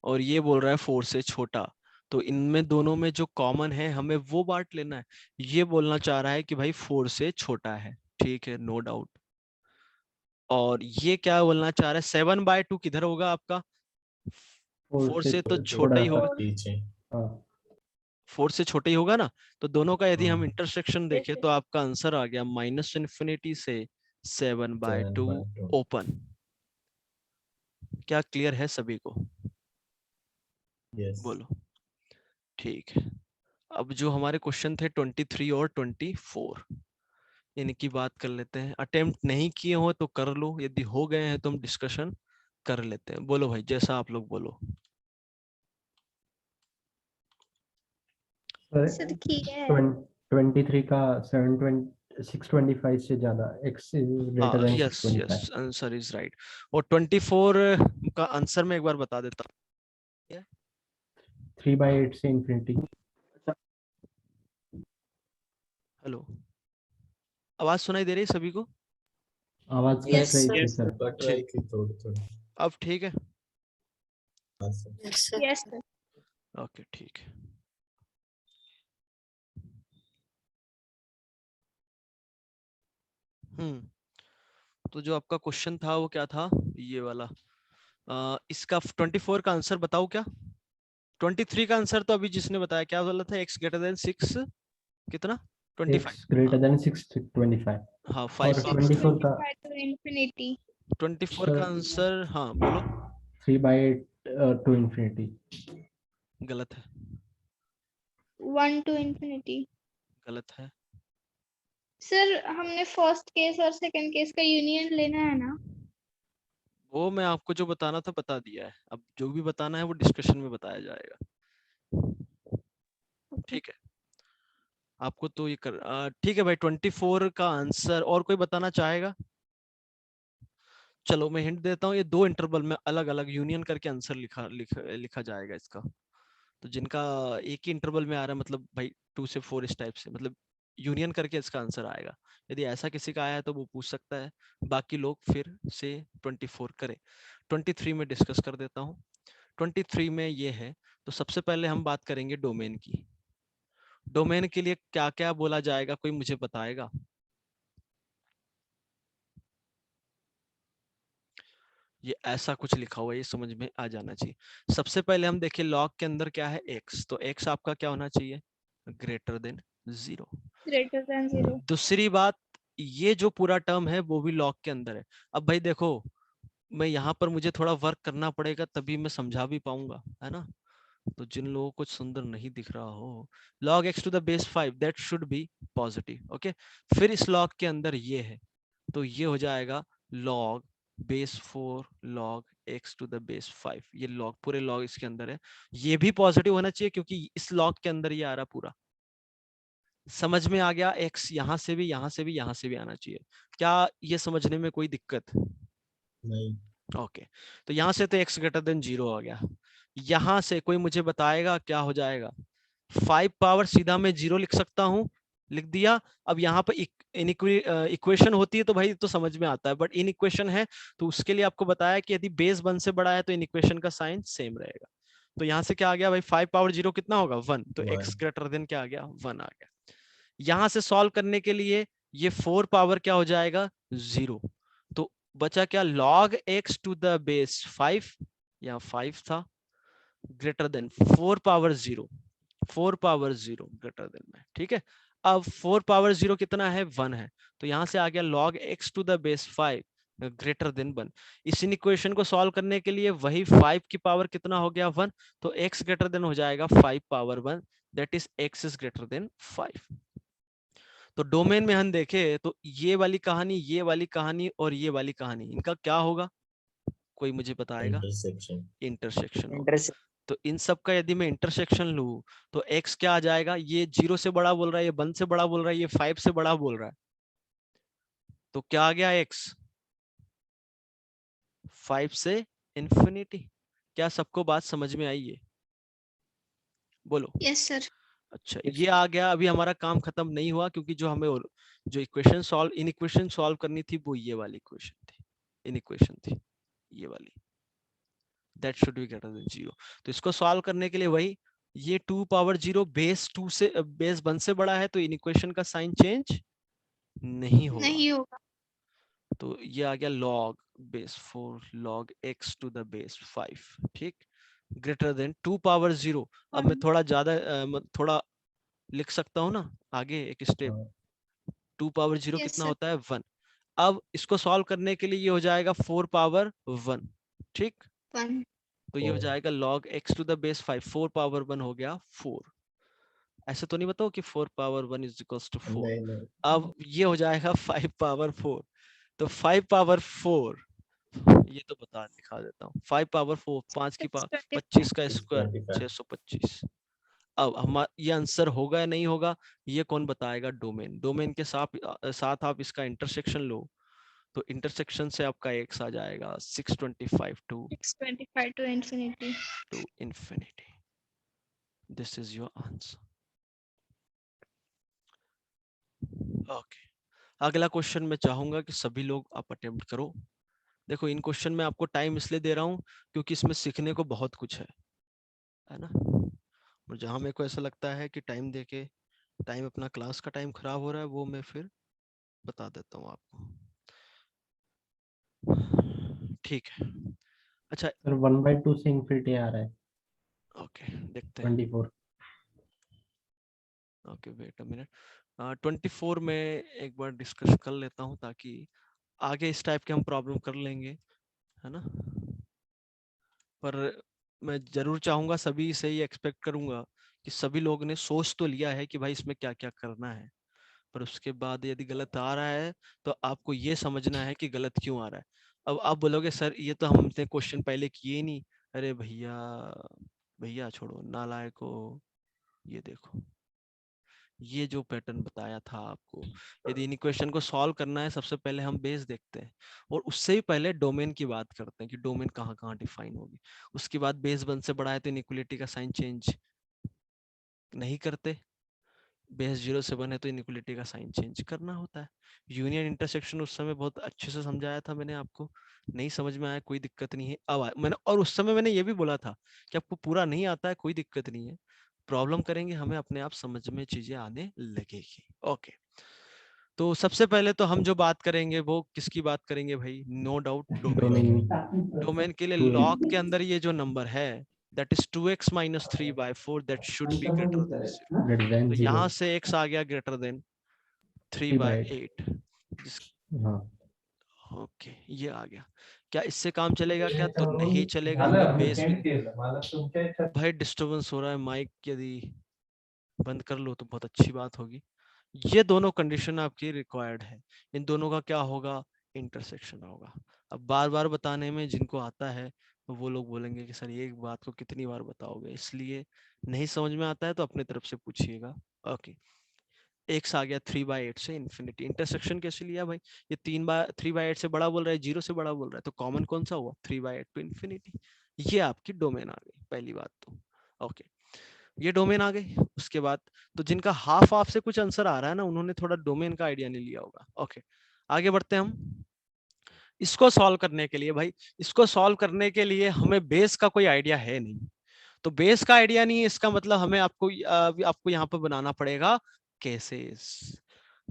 और ये बोल रहा है 4 से छोटा। तो इनमें दोनों में जो कॉमन है हमें वो बांट लेना है। ये बोलना चाह रहा है कि भाई 4 से छोटा है, ठीक है, नो डाउट। और ये क्या बोलना चाह रहा है, 7/2 किधर होगा आपका? 4 4 से से तो छोटा बड़ा ही होगा, सा। पीछे हाँ 4 से छोटा ही होगा ना। तो दोनों का यदि हम हाँ इंटरसेक्शन देखें तो आपका आंसर आ गया -∞ से 7/2 7/2 ओपन। क्या क्लियर है सभी को? यस बोलो। ठीक है, अब जो हमारे क्वेश्चन थे 23 और 24 इनकी बात कर लेते हैं। अटेम्प्ट नहीं किए हो तो कर लो, यदि हो गए हैं तो हम डिस्कशन कर लेते हैं। बोलो भाई, जैसा आप लोग बोलो। सर किया है। 23 का 625 से ज्यादा, x is greater हाँ than yes 625। Yes, answer is right. और 24 का आंसर मैं एक बार बता देता हूँ। 3/8 से इंफिनिटी। हेलो, आवाज सुनाई दे रही है सभी को? आवाज Yes, कट रही sir. थी सर। कट रही थी थोड़ी थोड़ी। अब ठीक है? हाँ सर यस सर। ओके ठीक है। तो जो आपका क्वेश्चन था वो क्या था, ये वाला। इसका 24 का आंसर बताओ क्या? 23 का आंसर तो अभी जिसने बताया क्या बोला था, x ग्रेटर देन 6 कितना, 25। x greater than 625 हाँ और 5 पावर 24 का 625 to infinity. 24 का सर आंसर, हाँ बोलो। 3/8 to infinity। गलत है, 1 to infinity. गलत है। सर हमने फर्स्ट केस और सेकंड केस का यूनियन लेना है ना? वो मैं आपको जो बताना था बता दिया है, अब जो भी बताना है वो डिस्कशन में बताया जाएगा। ठीक है, आपको तो ये ठीक है भाई। 24 का आंसर और कोई बताना चाहेगा? चलो मैं हिंट देता हूँ, ये 2 इंटरवल में अलग अलग यूनियन करके आंसर लिखा जाएगा इसका। तो जिनका एक ही इंटरवल में आ रहा है, मतलब भाई 2 से 4 इस टाइप से, मतलब यूनियन करके इसका आंसर आएगा। यदि ऐसा किसी का आया है तो वो पूछ सकता है, बाकी लोग फिर से 24 करें। 23 में डिस्कस कर देता हूँ। 23 में ये है, तो सबसे पहले हम बात करेंगे डोमेन की। डोमेन के लिए क्या क्या बोला जाएगा, कोई मुझे बताएगा? ये ऐसा कुछ लिखा हुआ है, ये समझ में आ जाना चाहिए। सबसे पहले हम देखें लॉग के अंदर क्या है, x, तो x आपका क्या होना चाहिए, ग्रेटर देन 0। Greater than 0. दूसरी बात, ये जो पूरा टर्म है वो भी लॉग के अंदर है। अब भाई देखो, मैं यहाँ पर मुझे थोड़ा वर्क करना पड़ेगा तभी मैं समझा भी पाऊंगा, है ना? तो जिन लोगों को सुंदर नहीं दिख रहा हो, log x to the base 5 that should B positive. Okay, फिर इस लॉग के अंदर ये है, तो ये हो जाएगा log base 4 log x to the base 5। ये log, पूरे log इसके अंदर है, ये भी पॉजिटिव होना चाहिए क्योंकि इस log के अंदर ये आ रहा पूरा। समझ में आ गया? x यहाँ से भी, यहाँ से भी, यहाँ से भी आना चाहिए। क्या ये समझने में कोई दिक्कत? नहीं ओके, तो यहाँ से तो x ग्रेटर देन 0 आ गया। यहाँ से कोई मुझे बताएगा क्या हो जाएगा? 5 पावर सीधा मैं 0 लिख सकता हूँ, लिख दिया। अब यहाँ पर इक्वेशन होती है तो भाई तो समझ में आता है, बट इन इक्वेशन है तो उसके लिए आपको बताया कि यदि बेस 1 से बड़ा है तो इन इक्वेशन का साइन सेम रहेगा। तो यहाँ से क्या आ गया भाई, 5 पावर 0 कितना होगा, 1, तो x 1 ग्रेटर देन क्या आ गया, 1 आ गया। यहाँ से सॉल्व करने के लिए ये 4 पावर क्या हो जाएगा, 0, तो बचा क्या, log x to the base 5, यहाँ 5 था, greater than 4 power 0, 4 power 0 greater than में, ठीक है। अब 4 पावर 0 कितना है, 1 है, तो यहां से आ गया log x to the base 5 greater than 1। इस इक्वेशन को सॉल्व करने के लिए वही 5 की पावर कितना हो गया, 1, तो x ग्रेटर देन हो जाएगा 5 power 1, that is x is greater then 5। तो डोमेन में हम देखे तो ये वाली कहानी, ये वाली कहानी और ये वाली कहानी, इनका क्या होगा, कोई मुझे बताएगा, इंटरसेक्शन। इंटरसेक्शन होगा। तो इन सब का यदि मैं इंटरसेक्शन लूं तो x क्या आ जाएगा, ये 0 से बड़ा बोल रहा है, ये 1 से बड़ा बोल रहा है, ये 5 से बड़ा बोल रहा है, तो क्या आ गया x 5 से इंफिनिटी। क्या सबको बात समझ में आई है, बोलो। Yes sir. अच्छा ये आ गया, अभी हमारा काम खत्म नहीं हुआ, क्योंकि जो हमें जो equation solve, in equation solve करनी थी वो ये वाली इक्वेशन थी, इन इक्वेशन थी ये वाली, that should be greater than 0। तो इसको सॉल्व करने के लिए वही, ये 2 पावर 0 बेस 2 से बेस 1 से बड़ा है, तो इन इक्वेशन का साइन चेंज नहीं होगा, नहीं होगा। तो ये आ गया log base 4 log x to the base 5, ठीक, ग्रेटर देन 2 पावर 0। अब मैं थोड़ा ज्यादा थोड़ा लिख सकता हूँ ना आगे एक स्टेप, 2 पावर 0 Yes, कितना sir. होता है, 1। अब इसको सॉल्व करने के लिए ये हो जाएगा 4 पावर 1, ठीक, 1। तो ये हो जाएगा log x to the base 5, 4 power 1 हो गया 4। ऐसे तो नहीं बताओ कि 4 पावर 1 इज इक्वल्स टू 4। नहीं नहीं, अब ये हो जाएगा 5 पावर 4, तो 5 पावर 4, ये तो बता दिखा देता हूँ, 5 पावर 4, 5 की पावर 25 का स्क्वायर 625। 625। अब हमारा ये आंसर होगा या नहीं होगा, ये कौन बताएगा, डोमेन। डोमेन के साथ आप इसका इंटरसेक्शन लो, तो इंटरसेक्शन से आपका x आ जाएगा 625 to 625 to infinity. infinity। This is your answer. Okay, अगला क्वेश्चन मैं चाहूंगा कि सभी लोग आप अटेम्प्ट करो। देखो इन क्वेश्चन में आपको टाइम इसलिए दे रहा हूँ क्योंकि इसमें सीखने को बहुत कुछ है ना। और जहां मेरे को ऐसा लगता है कि टाइम देके टाइम अपना क्लास का टाइम खराब हो रहा है, वो मैं फिर बता देता हूँ आपको, ठीक है। अच्छा सर 1/2 से इंफिनिटी आ रहा है, ओके देखते हैं। 24। ओके वेट अ मिनट, 24 में एक बार डिस्कस कर लेता हूँ ताकि आगे इस टाइप के हम प्रॉब्लम कर लेंगे, है ना। पर मैं जरूर चाहूंगा, सभी से ही एक्सपेक्ट करूंगा कि सभी लोग ने सोच तो लिया है कि भाई इसमें क्या क्या करना है, पर उसके बाद यदि गलत आ रहा है तो आपको ये समझना है कि गलत क्यों आ रहा है। अब आप बोलोगे सर ये तो हमने क्वेश्चन पहले किए ही नहीं। अरे भैया भैया छोड़ो नालायको, ये देखो ये जो पैटर्न बताया था आपको, यदि इन इक्वेशन को सॉल्व करना है सबसे पहले हम बेस देखते हैं, और उससे ही पहले डोमेन की बात करते हैं कि डोमेन कहाँ कहाँ डिफाइन होगी। उसके बाद बेस 1 से बड़ा है तो इनइक्वालिटी का साइन चेंज नहीं करते, बेस 0 से 1 है तो इनइक्वालिटी का साइन चेंज करना होता है। यूनियन इंटरसेक्शन उस समय बहुत अच्छे से समझाया था मैंने आपको, नहीं समझ में आया कोई दिक्कत नहीं है। अब मैंने, और उस समय मैंने ये भी बोला था कि आपको पूरा नहीं आता है कोई दिक्कत नहीं है, प्रॉब्लम करेंगे हमें अपने आप समझ में चीजें आने लगेगी। ओके, तो सबसे पहले तो हम जो बात करेंगे वो किसकी बात करेंगे भाई, नो डाउट डोमेन की। डोमेन के लिए लॉग के अंदर ये जो नंबर है that is 2x minus 3/4 that should be greater than 0। Greater than तो 0। यहाँ से x आ गया ग्रेटर देन 3/8। हाँ ओके ये आ गया, क्या इससे काम चलेगा क्या, तो नहीं चलेगा, हमें बेस में भाई डिस्टरबेंस हो रहा है माइक, यदि बंद कर लो तो बहुत अच्छी बात होगी। ये दोनों कंडीशन आपकी रिक्वायर्ड है, इन दोनों का क्या होगा, इंटरसेक्शन होगा। अब बार बार बताने में जिनको आता है तो वो लोग बोलेंगे कि सर एक बात को कितनी बार बताओगे, इसलिए नहीं समझ में आता है तो अपने तरफ से पूछिएगा। ओके, x आ गया 3/8 से इन्फिनिटी। इंटरसेक्शन कैसे लिया भाई, ये 3/8 से बड़ा बोल रहा है, 0 से बड़ा बोल रहा है, तो कॉमन कौन सा हुआ, 3/8 टू इन्फिनिटी। ये आपकी डोमेन आ गई पहली बात तो। ओके ये डोमेन आ गई। उसके बाद तो जिनका हाफ हाफ से कुछ आंसर आ रहा है ना, उन्होंने थोड़ा डोमेन का आइडिया नहीं लिया होगा। ओके आगे बढ़ते हैं हम। इसको सॉल्व करने के लिए भाई, इसको सॉल्व करने के लिए हमें बेस का कोई आइडिया है नहीं, तो बेस का आइडिया नहीं है इसका मतलब हमें आपको यहाँ पर बनाना पड़ेगा केसेस।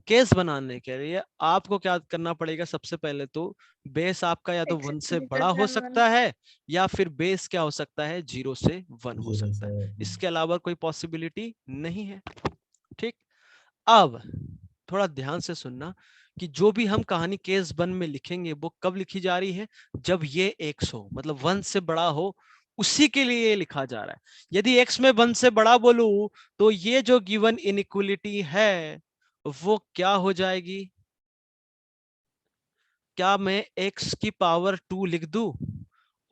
केस बनाने के लिए आपको क्या करना पड़ेगा, सबसे पहले तो बेस आपका या तो X 1 से greater बड़ा हो than 1. सकता है या फिर बेस क्या हो सकता है 0 से 1 हो 0 सकता है, से इसके अलावा कोई पॉसिबिलिटी नहीं है। ठीक, अब थोड़ा ध्यान से सुनना कि जो भी हम कहानी केस 1 में लिखेंगे वो कब लिखी जा रही है, जब ये x हो, मतलब 1 से बड़ा हो, उसी के लिए ये लिखा जा रहा है। यदि x में 1 से बड़ा बोलूं तो ये जो गिवन इनइक्वलिटी है वो क्या हो जाएगी, क्या मैं x की पावर 2 लिख दूं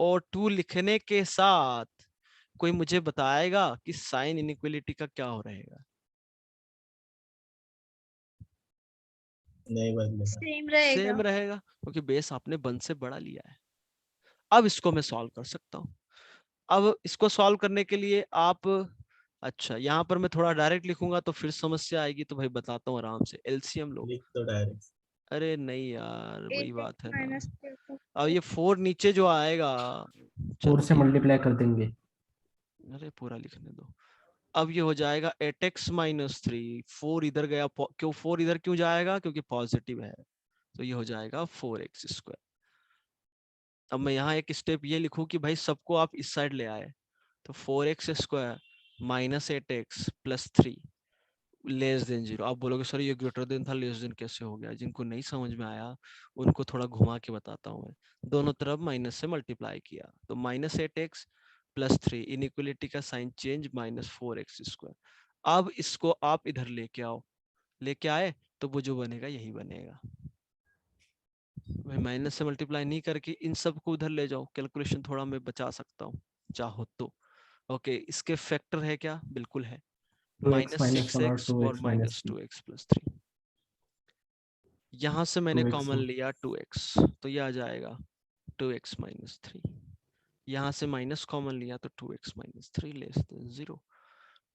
और 2 लिखने के साथ कोई मुझे बताएगा कि साइन इनइक्वलिटी का क्या हो रहेगा? नहीं बदलेगा। सेम रहेगा. सेम रहेगा, क्योंकि बेस आपने 1 से बड़ा लिया है। अब इसको मैं सॉल्व कर सकता हूं। अब इसको सॉल्व करने के लिए आप, अच्छा यहाँ पर मैं थोड़ा डायरेक्ट लिखूंगा तो फिर समस्या आएगी, तो भाई बताता हूँ आराम से, एलसीएम लो। लिख तो डायरेक्ट। अरे नहीं यार, वही 8x बात है ना। minus 2. अब ये 4 नीचे जो आएगा, 4 चलो से मल्टीप्लाई कर देंगे। अरे पूरा लिखने दो। अब ये हो जाएगा 8x माइनस 3, 4 इधर गया, क्यों 4 इधर क्यों जाएगा, क्योंकि पॉजिटिव है, तो ये हो जाएगा 4x स्क्वायर। अब मैं यहाँ एक स्टेप ये लिखूं कि भाई सबको आप इस साइड ले आए, तो 4x square minus 8x plus 3 less than 0। आप बोलोगे सर ये ग्रेटर देन था, लेस देन कैसे हो गया? जिनको नहीं समझ में आया उनको थोड़ा घुमा के बताता हूँ मैं। दोनों तरफ माइनस से मल्टीप्लाई किया तो माइनस 8x प्लस 3, इनइक्वलिटी का sign change, minus 4x square. अब इसको आप इधर लेके आओ, लेके आए तो वो जो बनेगा यही बनेगा। भाई माइनस से मल्टीप्लाई नहीं करके इन सब को उधर ले जाओ, कैलकुलेशन थोड़ा मैं बचा सकता हूँ चाहो तो। ओके, इसके फैक्टर है क्या? बिल्कुल है, 2x माइनस minus 1 और 6x और 2x minus minus 3. 2x plus 3। यहां से मैंने 2x कॉमन हो- लिया 2x, तो ये आ जाएगा 2x माइनस 3। यहाँ से माइनस कॉमन लिया तो 2x minus 3 less than 0।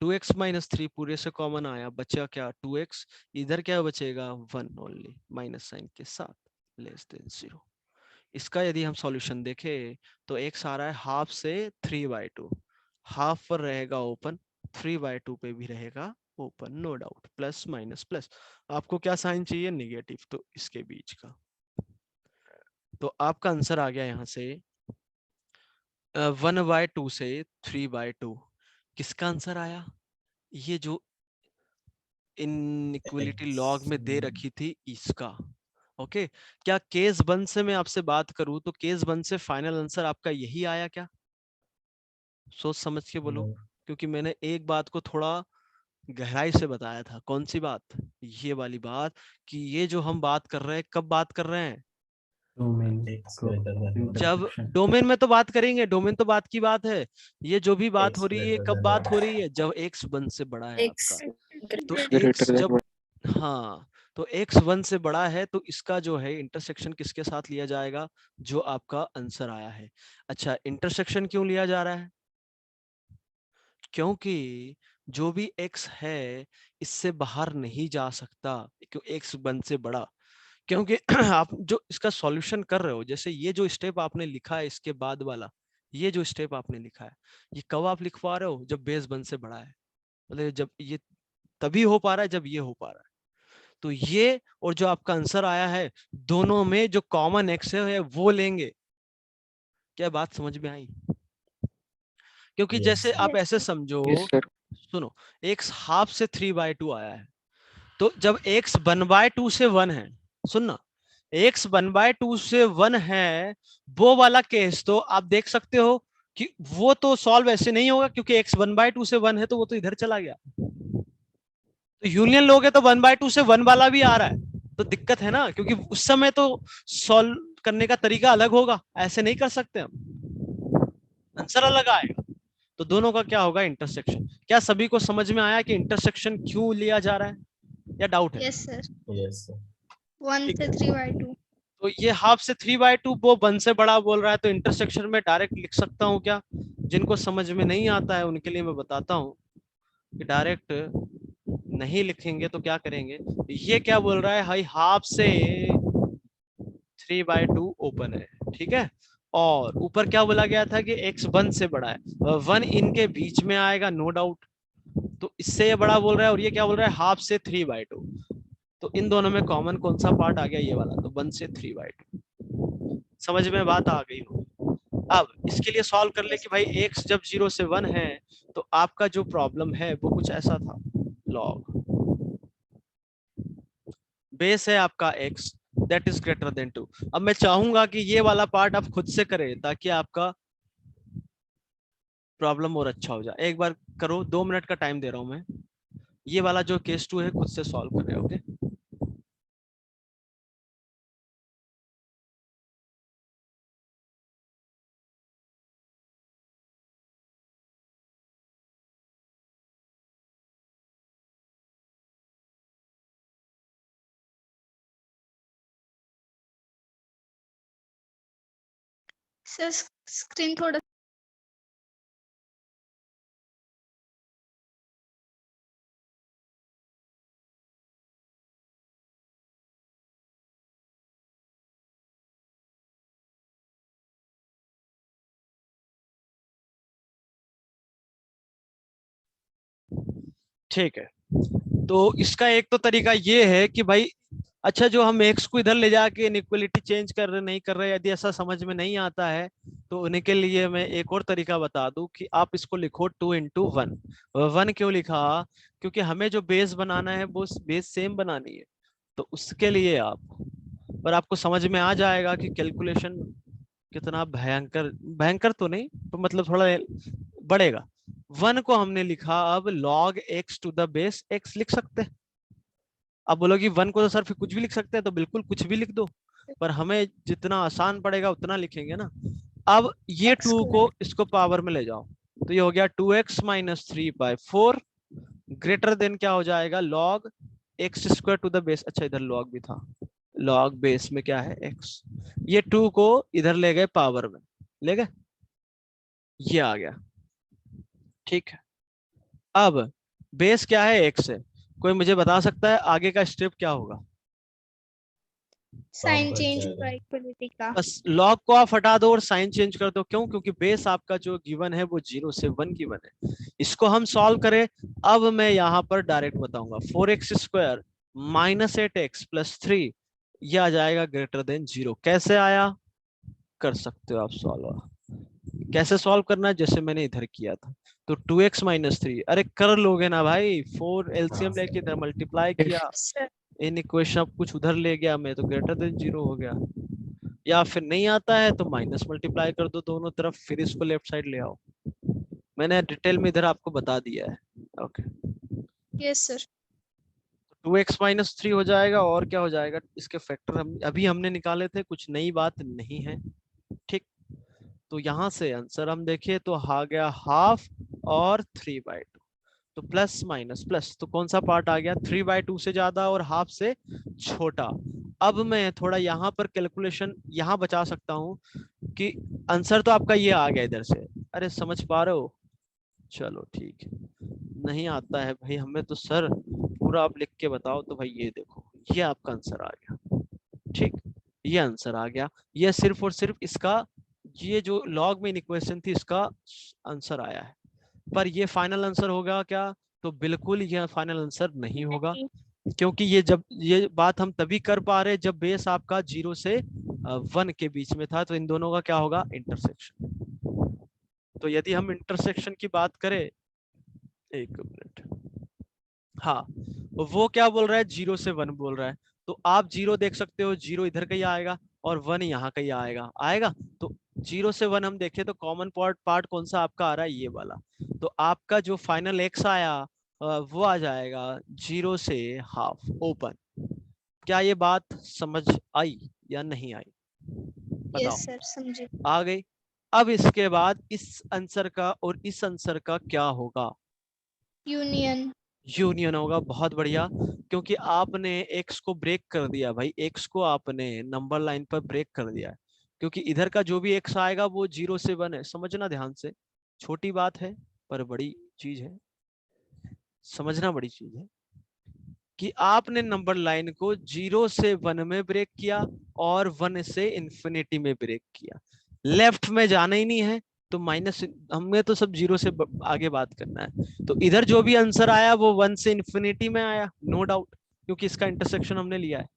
2x minus 3 पूरे से कॉमन आया, बचा क्या 2x, इधर क्या बचेगा 1 ओनली, माइनस साइन के साथ, लेस देन 0। इसका यदि हम सॉल्यूशन देखें तो x आ रहा है हाफ से 3/2, हाफ पर रहेगा ओपन, 3/2 पे भी रहेगा open, no doubt, plus minus plus. आपको क्या साइन चाहिए? निगेटिव, तो इसके बीच का। तो आपका आंसर आ गया यहाँ से 1/2 से 3/2। किसका आंसर आया? ये जो इनइक्वलिटी लॉग में दे रखी थी इसका। ओके, क्या केस 1 से मैं आपसे बात करूं तो केस 1 से फाइनल आंसर आपका यही आया क्या? सोच समझ के बोलो, नहीं। क्योंकि मैंने एक बात को थोड़ा गहराई से बताया था। कौन सी बात? ये वाली बात कि ये जो हम बात कर रहे हैं, कब बात कर रहे हैं? डोमेन X को greater than 1. जब इंटरसेक्शन. डोमेन में तो बात करेंगे, डोमेन तो बात की बात है। ये जो भी बात X हो रही है, greater कब than बात 1. हो रही है? जब x 1 से बड़ा है X आपका। तो greater x जब, हाँ, तो x 1 से बड़ा है तो इसका जो है इंटरसेक्शन किसके साथ लिया जाएगा? जो आपका आंसर आया है। अच्छा, इंटरसेक्शन क्यों लिया जा रहा है? क्योंकि जो भी x है इससे बाहर नहीं जा सकता, क्यों x 1 से बड़ा। क्योंकि आप जो इसका सॉल्यूशन कर रहे हो, जैसे ये जो स्टेप आपने लिखा है इसके बाद वाला, ये जो स्टेप आपने लिखा है, ये कब आप लिख पा रहे हो? जब बेस 1 से बड़ा है, मतलब जब ये तभी हो पा रहा है जब ये हो पा रहा है। तो ये और जो आपका आंसर आया है, दोनों में जो कॉमन एक्स है वो लेंगे। क्या बात समझ में आई? क्योंकि Yes, जैसे sir. आप Yes, ऐसे sir. समझो, सुनो, x हाफ से 3/2 आया है, तो जब x 1/2 से 1 है, सुनना, x 1/2 से 1 है, वो वाला केस तो आप देख सकते हो कि वो तो सॉल्व ऐसे नहीं होगा, क्योंकि x 1/2 से 1 है तो वो तो इधर चला गया। तो यूनियन लोगे तो 1/2 से 1 वाला भी आ रहा है, तो दिक्कत है ना, क्योंकि उस समय तो सॉल्व करने का तरीका अलग होगा, ऐसे नहीं कर सकते हम, आंसर अलग आएगा। तो दोनों का क्या होगा? इंटरसेक्शन। क्या सभी को समझ में आया कि इंटरसेक्शन क्यों लिया जा रहा है, या डाउट है? Yes, sir. Yes, sir. 1 ठीक से है। 3/2. तो ये हाफ से 3/2 वो 1 से बड़ा बोल रहा है, तो इंटरसेक्शन में डायरेक्ट लिख सकता हूँ क्या? जिनको समझ में नहीं आता है उनके लिए मैं बताता हूँ कि डायरेक्ट नहीं लिखेंगे तो क्या करेंगे। ये क्या बोल रहा है? भाई हाफ से 3/2 ओपन है, ठीक है, और ऊपर क्या बोला गया था कि x 1 से बड़ा है, 1 इनके बीच में आएगा, नो डाउट। तो इससे ये बड़ा बोल रहा है, और ये क्या बोल रहा है? हाफ से 3/2। तो इन दोनों में कॉमन कौन सा पार्ट आ गया, ये वाला, तो 1 से 3/2। समझ में बात आ गई हो? अब इसके लिए सॉल्व कर ले कि भाई x जब 0 से 1 है तो आपका जो प्रॉब्लम है वो कुछ ऐसा था, लॉग बेस है आपका x that is greater then 2। अब मैं चाहूंगा कि ये वाला पार्ट आप खुद से करें ताकि आपका प्रॉब्लम और अच्छा हो जाए। एक बार करो, 2 मिनट का टाइम दे रहा हूं मैं। ये वाला जो केस 2 है खुद से सॉल्व कर रहे हो, ओके? सर स्क्रीन थोड़ा ठीक है, तो इसका एक तो तरीका ये है कि भाई अच्छा जो हम x को इधर ले जाके इनइक्वालिटी चेंज कर रहे नहीं कर रहे, यदि ऐसा समझ में नहीं आता है तो उन्हीं के लिए मैं एक और तरीका बता दूं कि आप इसको लिखो 2 into 1। 1 क्यों लिखा? क्योंकि हमें जो बेस बनाना है वो बेस सेम बनानी है, तो उसके लिए आप, पर आपको समझ में आ जाएगा कि कैलकुलेशन कितना भयंकर, भयंकर तो नहीं तो मतलब थोड़ा बढ़ेगा। 1 को हमने लिखा अब log x to the base x लिख सकते हैं। अब बोलोगे 1 को तो सर फिर कुछ भी लिख सकते हैं, तो बिल्कुल कुछ भी लिख दो, पर हमें जितना आसान पड़ेगा उतना लिखेंगे ना। अब ये 2 को इसको पावर में ले जाओ, तो ये हो गया 2x - 3/4 ग्रेटर देन क्या हो जाएगा, log x² to the base। अच्छा इधर log भी था, log बेस में क्या है x। ये 2 को इधर ले गए पावर में, ले गए, ये आ गया, ठीक है। अब बेस क्या है, x है। कोई मुझे बता सकता है आगे का स्टेप क्या होगा? साइन बढ़ चेंज जाएगा। होगा इक्वलिटी का। बस लॉग को आप हटा दो और साइन चेंज कर दो। क्यों? क्योंकि बेस आपका जो गिवन है वो 0 से 1 गिवन है। इसको हम सॉल्व करें। अब मैं यहाँ पर डायरेक्ट बताऊंगा 4x² - 8x + 3 ये आ जाएगा ग्रेटर देन 0। कैसे आया? कर सकते हो आप सॉल्व। कैसे सॉल्व करना है? जैसे मैंने इधर किया था, तो 2x - 3, अरे कर लोगे ना भाई, 4 एलसीएम लेके इधर मल्टीप्लाई किया, सर इन इक्वेशन अब कुछ उधर ले गया मैं, तो ग्रेटर देन 0 हो गया। या फिर नहीं आता है तो माइनस मल्टीप्लाई कर दो दोनों तरफ, फिर इसको लेफ्ट साइड ले आओ। मैंने डिटेल में इधर आपको बता दिया है, ओके। Yes sir. 2x - 3 हो जाएगा, और क्या हो जाएगा? इसके फैक्टर हम अभी हमने निकाले थे, कुछ नई बात नहीं है, ठीक। तो यहाँ से आंसर हम देखें तो आ गया हाफ और 3/2, तो प्लस माइनस प्लस, तो कौन सा पार्ट आ गया? 3/2 से ज्यादा और हाफ से छोटा। अब मैं थोड़ा यहाँ पर कैलकुलेशन यहाँ बचा सकता हूँ कि आंसर तो आपका ये आ गया इधर से। अरे समझ पा रहे हो? चलो ठीक है, नहीं आता है भाई हमें तो सर पूरा आप लिख के बताओ। तो भाई ये देखो, ये आपका आंसर आ गया, ठीक, ये आंसर आ गया। ये सिर्फ और सिर्फ इसका, ये जो लॉग में इक्वेशन थी इसका आंसर आया है। पर ये फाइनल आंसर होगा क्या? तो बिल्कुल ये फाइनल आंसर नहीं होगा, क्योंकि ये जब ये बात हम तभी कर पा रहे जब बेस आपका 0 से 1 के बीच में था। तो इन दोनों का क्या होगा? इंटरसेक्शन। तो यदि हम इंटरसेक्शन की बात करें, एक मिनट, हाँ, वो क्या बोल रहा है? 0 से 1 बोल रहा है। तो आप 0 देख सकते हो, 0 इधर का ही आएगा और 1 यहाँ का ही आएगा। तो 0 से 1 हम देखें तो कॉमन पार्ट कौन सा आपका आ रहा है? ये वाला। तो आपका जो फाइनल x आया वो आ जाएगा 0 से हाफ ओपन। क्या ये बात समझ आई या नहीं आई? बताओ। यस सर समझे। आ गई। अब इसके बाद इस आंसर का और इस आंसर का क्या होगा? यूनियन। यूनियन होगा। बहुत बढ़िया, क्योंकि आपने x को ब्रेक कर दिया भाई, x को आपने नंबर लाइन पर ब्रेक कर दिया है। क्योंकि इधर का जो भी x आएगा वो 0 से 1 है। समझना ध्यान से, छोटी बात है पर बड़ी चीज है, समझना बड़ी चीज है कि आपने नंबर लाइन को 0 से 1 में ब्रेक किया और 1 से इंफिनिटी में ब्रेक किया। लेफ्ट में जाना ही नहीं है, तो माइनस, हमें तो सब 0 से आगे बात करना है। तो इधर जो भी आंसर आया वो 1 से इंफिनिटी में आया, नो डाउट। क्योंकि इसका इंटरसेक्शन हमने लिया है।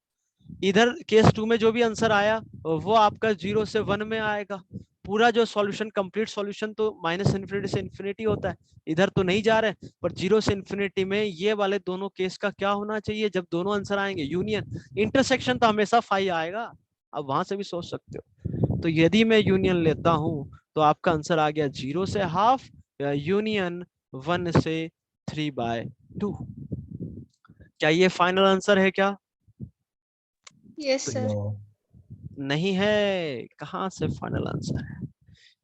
इधर केस 2 में जो भी आंसर आया वो आपका 0 से 1 में आएगा। पूरा जो सॉल्यूशन, कंप्लीट सॉल्यूशन तो -इन्फिनिटी से इन्फिनिटी होता है, इधर तो नहीं जा रहे, पर 0 से इन्फिनिटी में ये वाले दोनों केस का क्या होना चाहिए जब दोनों आंसर आएंगे? यूनियन। इंटरसेक्शन तो हमेशा फाई आएगा, अब वहां से भी सोच सकते हो। तो यदि मैं यूनियन लेता हूं तो आपका आंसर आ गया 0 से हाफ या यूनियन 1 से 3/2। क्या ये फाइनल आंसर है क्या? Yes sir. नो, नहीं है। कहाँ से फाइनल आंसर है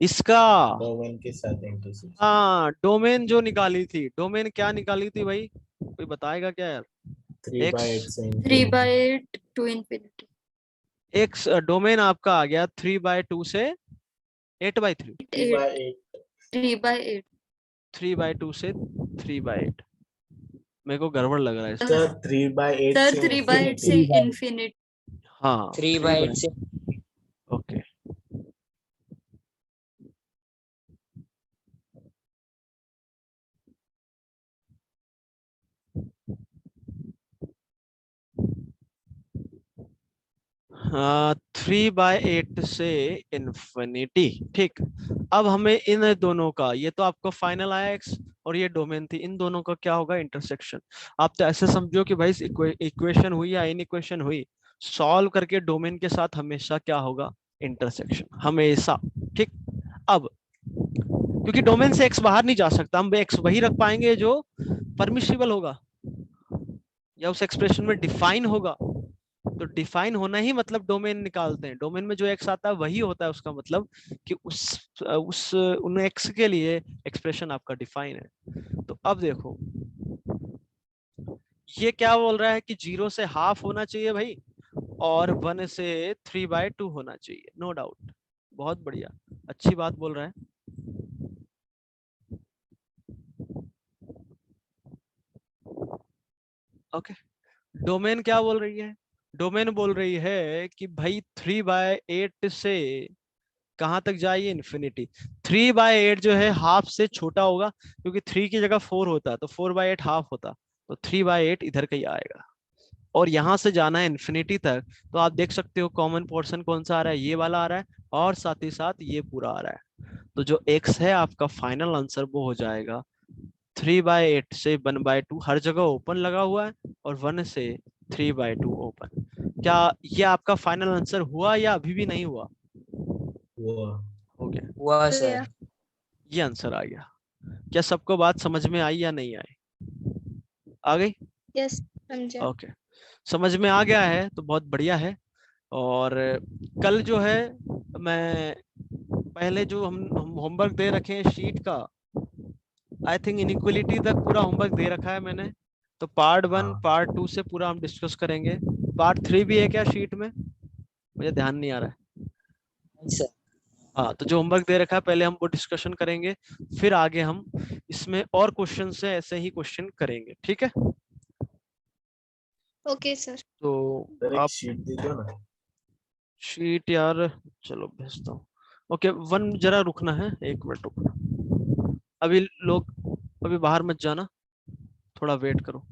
इसका? डोमेन के साथ इंटरसेक्शन। हाँ, डोमेन जो निकाली थी, डोमेन क्या निकाली थी भाई? कोई बताएगा क्या यार? 3/8 से 3/8 to infinity. एक्स डोमेन आपका आ गया 3/2 से 8/3। 3/8 3/8. 3/2 से 3/8। मेरे को गड़बड़ लग रहा है इसमें। सर 3/8 Sir, से 3/8 से infinity। infinity. हाँ 3/8 से ओके। हाँ 3/8 से इन्फिनिटी। ठीक, अब हमें इन दोनों का, ये तो आपका फाइनल आया एक्स और ये डोमेन थी, इन दोनों का क्या होगा? इंटरसेक्शन। आप तो ऐसे समझो कि भाई इक्वेशन हुई या इन इक्वेशन हुई, सॉल्व करके डोमेन के साथ हमेशा क्या होगा? इंटरसेक्शन, हमेशा। ठीक, अब क्योंकि डोमेन से एक्स बाहर नहीं जा सकता, हम एक्स वही रख पाएंगे जो परमिसिबल होगा या उस एक्सप्रेशन में डिफाइन होगा। तो डिफाइन होना ही मतलब डोमेन निकालते हैं, डोमेन में जो एक्स आता है वही होता है उसका मतलब कि उन एक्स के लिए एक्सप्रेशन आपका डिफाइन है। तो अब देखो ये क्या बोल रहा है कि 0 से हाफ होना चाहिए भाई और 1 से 3/2 होना चाहिए। नो डाउट, बहुत बढ़िया, अच्छी बात बोल रहा है। ओके, डोमेन क्या बोल रही है? डोमेन बोल रही है कि भाई 3/8 से कहां तक जाइए? इन्फिनिटी। 3/8 जो है हाफ से छोटा होगा, क्योंकि 3 की जगह 4 होता तो 4/8 हाफ होता, तो 3/8 इधर का ही आएगा। और यहां से जाना है इन्फिनिटी तक, तो आप देख सकते हो कॉमन पोर्शन कौन सा आ रहा है? ये वाला आ रहा है, और साथ ही साथ ये पूरा आ रहा है। तो जो x है आपका फाइनल आंसर वो हो जाएगा 3/8 से 1/2, हर जगह ओपन लगा हुआ है, और 1 से 3/2 ओपन। क्या ये आपका फाइनल आंसर हुआ या अभी भी नहीं हुआ? हो गया, हुआ सर। ये आंसर आ गया। क्या सबको बात समझ में आई या नहीं आई? आ गई? यस समझा। ओके, समझ में आ गया है तो बहुत बढ़िया है। और कल जो है मैं पहले जो हम होमवर्क दे रखे हैं शीट का, आई थिंक इनइक्वलिटी तक पूरा होमवर्क दे रखा है मैंने। तो पार्ट 1 पार्ट 2 से पूरा हम डिस्कस करेंगे। पार्ट 3 भी है क्या शीट में? मुझे ध्यान नहीं आ रहा है। सर हाँ, तो जो होमवर्क दे रखा है पहले हम वो डिस्कशन करेंगे, फिर आगे हम इसमें और क्वेश्चन से ऐसे ही क्वेश्चन करेंगे। ठीक है, ओके सर। तो सर आप एक शीट दे दो ना। शीट यार चलो भेजता हूँ। ओके, 1 जरा रुकना है, 1 मिनट रुकना। अभी लोग अभी बाहर मत जाना, थोड़ा वेट करो।